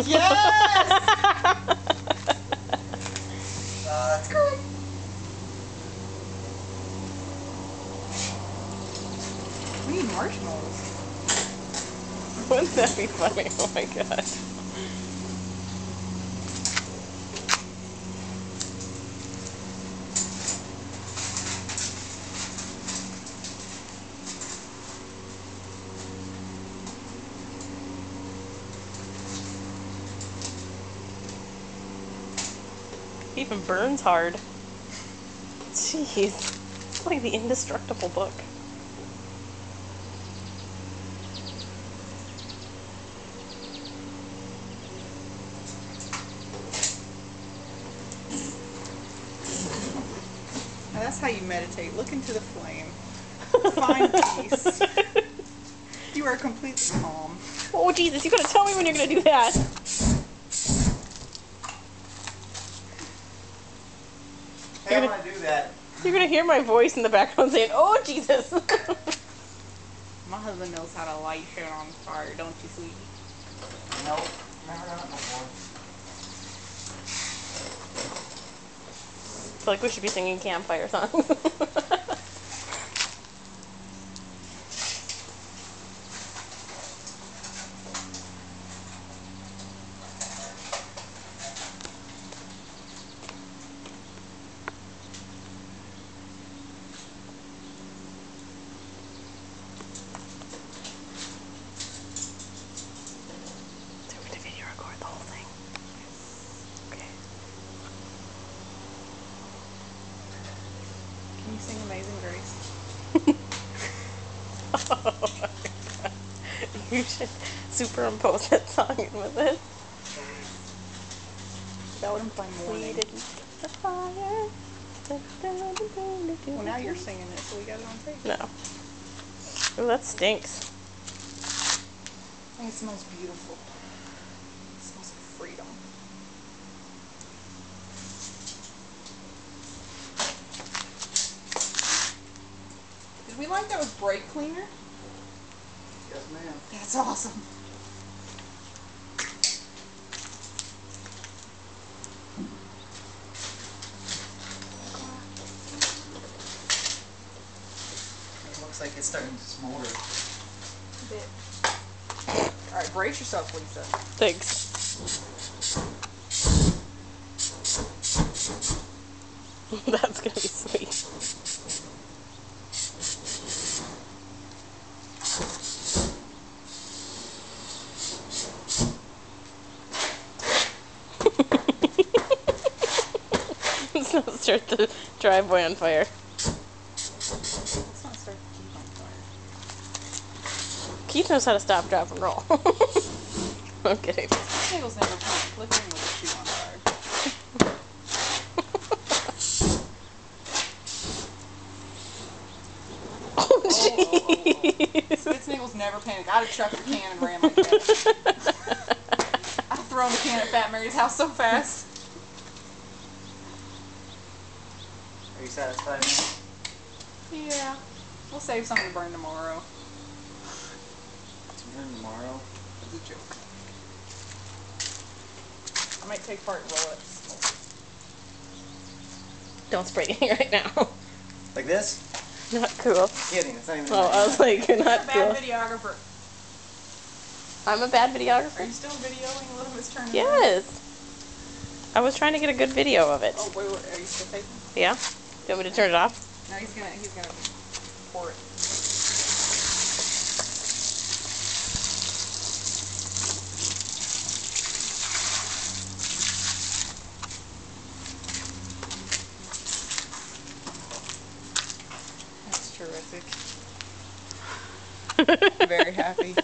Yes! That's great. We need marshmallows. Wouldn't that be funny? Oh my god. Even burns hard. Jeez. It's like the indestructible book. Now that's how you meditate. Look into the flame. Find peace. You are completely calm. Oh Jesus, you gotta tell me when you're gonna do that. Hey, I want to do that. You're gonna hear my voice in the background saying, "Oh Jesus." My husband knows how to light shit on fire, don't you, sweetie? Nope, never done it before. I feel like we should be singing campfire songs. So we're gonna video record the whole thing. Okay. Can you sing Amazing Grace? Oh my god. You should superimpose that song in with it. That would imply morning. The fire. Well, now you're singing it, so we got it on tape. No. Oh, that stinks. I think it smells beautiful. It smells like freedom. Did we like that with brake cleaner? Yes, ma'am. That's awesome. It looks like it's starting to smolder. A bit. Alright, brace yourself, Lisa. Thanks. That's gonna be sweet. Let's not start the driveway on fire. Let's not start the Jeep on fire. Keith knows how to stop, drop, and roll. I'm kidding. Snails never put flickering with a shoe on fire. Oh, jeez. Spitznagels never panic. I'd have chucked the can and ran like that. I'd have thrown the can at Fat Mary's house so fast. Are you satisfied now? Yeah. We'll save some to burn tomorrow. To burn tomorrow? It's a joke. I might take part and roll it. Don't spray anything right now. Like this? Not cool. Kidding, it's not even. Oh, I was like, you're not Bad cool. videographer. I'm a bad Are videographer? you still videoing Little Miss Turner? Yes. I was trying to get a good video of it. Oh, wait, are you still taping? Yeah? Do you want me to turn it off? No, he's gonna pour it. That's terrific. I'm very happy.